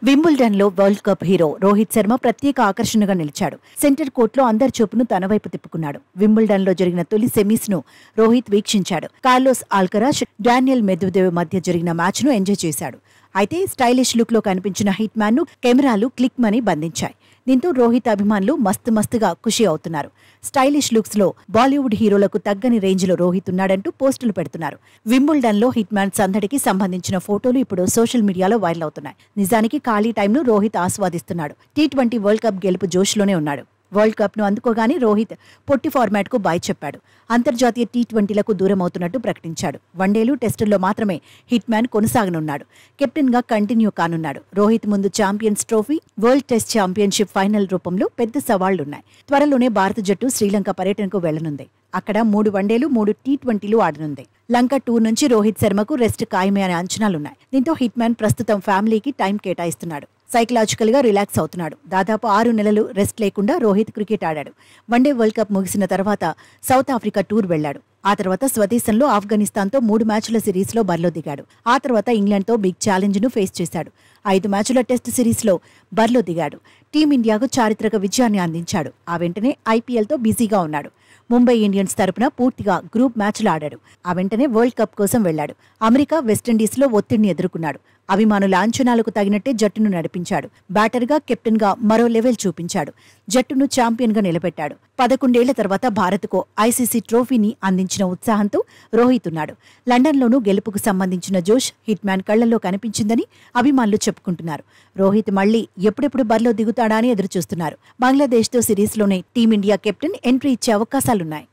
వింబుల్డన్లో world cup hero Rohit Sharma ప్రత్యేక ఆకర్షణగా నిలిచాడు. సెంటర్ కోర్టులో అందరి చూపును తన వైపు తిప్పుకున్నాడు. వింబుల్డన్లో జరిగిన తొలి సెమీస్ను రోహిత్ వీక్షించాడు. కార్లోస్ ఆల్కరాజ్, డానియల్ మెద్వెదేవ్ మధ్య జరిగిన మ్యాచ్ను ఎంజాయ్ చేశాడు. అయితే స్టైలిష్ లుక్లో కనిపించిన హిట్ మ్యాన్ను కెమెరాలు క్లిక్ మని బంధించాయి. దీంతో రోహిత్ అభిమానులు మస్తుగా ఖుషి అవుతున్నారు. స్టైలిష్ లుక్స్ లో బాలీవుడ్ హీరోలకు తగ్గని రేంజ్ లో రోహిత్ ఉన్నాడంటూ పోస్టులు పెడుతున్నారు. వింబుల్డన్ లో హిట్ మ్యాన్ సందడికి సంబంధించిన ఫోటోలు ఇప్పుడు సోషల్ మీడియాలో వైరల్ అవుతున్నాయి. నిజానికి ఖాళీ టైంను రోహిత్ ఆస్వాదిస్తున్నాడు. టీ20 వరల్డ్ కప్ గెలుపు జోష్లోనే ఉన్నాడు. వరల్డ్ కప్ ను అందుకోగానే రోహిత్ పొట్టి ఫార్మాట్ కు బాయ్ చెప్పాడు. అంతర్జాతీయ టీ20లకు దూరం అవుతున్నట్టు ప్రకటించాడు. వన్డేలు, టెస్టుల్లో మాత్రమే హిట్ మ్యాన్ కొనసాగనున్నాడు. కెప్టెన్ గా కంటిన్యూ కానున్నాడు. రోహిత్ ముందు champions trophy, world test championship final రూపంలో పెద్ద సవాళ్లున్నాయి. త్వరలోనే భారత జట్టు శ్రీలంక పర్యటనకు వెళ్లనుంది. అక్కడ 3 వన్డేలు, 3 టీ20లు ఆడనుంది. లంక టూర్ నుంచి రోహిత్ శర్మకు రెస్ట్ ఖాయమే అనే అంచనాలున్నాయి. దీంతో హిట్ మ్యాన్ ప్రస్తుతం ఫ్యామిలీకి టైం కేటాయిస్తున్నాడు. సైకలాజికల్ గా రిలాక్స్ అవుతున్నాడు. దాదాపు 6 నెలలు రెస్ట్ లేకుండా రోహిత్ క్రికెట్ ఆడాడు. వన్డే వరల్డ్ కప్ ముగిసిన తర్వాత సౌత్ ఆఫ్రికా టూర్ వెళ్లాడు. ఆ తర్వాత స్వదేశంలో ఆఫ్ఘనిస్తాన్తో 3 మ్యాచ్ల సిరీస్లో బరిలో దిగాడు. ఆ తర్వాత ఇంగ్లాండ్తో బిగ్ ఛాలెంజ్ ను ఫేస్ చేశాడు. 5 మ్యాచ్ల టెస్ట్ సిరీస్లో బరిలో దిగాడు. టీమిండియాకు చారిత్రక విజయాన్ని అందించాడు. ఆ వెంటనే ఐపీఎల్తో బిజీగా ఉన్నాడు. ముంబై ఇండియన్స్ తరపున పూర్తిగా గ్రూప్ మ్యాచ్లు ఆడాడు. ఆ వెంటనే వరల్డ్ కప్ కోసం వెళ్లాడు. అమెరికా, వెస్టిండీస్లో ఒత్తిడిని ఎదుర్కొన్నాడు. అభిమానుల అంచనాలకు తగినట్టే జట్టును నడిపించాడు. బ్యాటర్గా, కెప్టెన్గా మరో లెవెల్ చూపించాడు. జట్టును ఛాంపియన్గా నిలబెట్టాడు. 11 ఏళ్ల తర్వాత భారత్కు ఐసీసీ ట్రోఫీని అందించిన ఉత్సాహంతో రోహిత్ ఉన్నాడు. లండన్లోనూ గెలుపుకు సంబంధించిన జోష్ హిట్ మ్యాన్ కళ్లలో కనిపించిందని అభిమానులు చెప్పుకుంటున్నారు. రోహిత్ మళ్లీ ఎప్పుడెప్పుడు బరిలో దిగుతాడా అని ఎదురుచూస్తున్నారు. బంగ్లాదేశ్తో సిరీస్లోనే టీమిండియా కెప్టెన్ ఎంట్రీ ఇచ్చే అవకాశాలున్నాయి.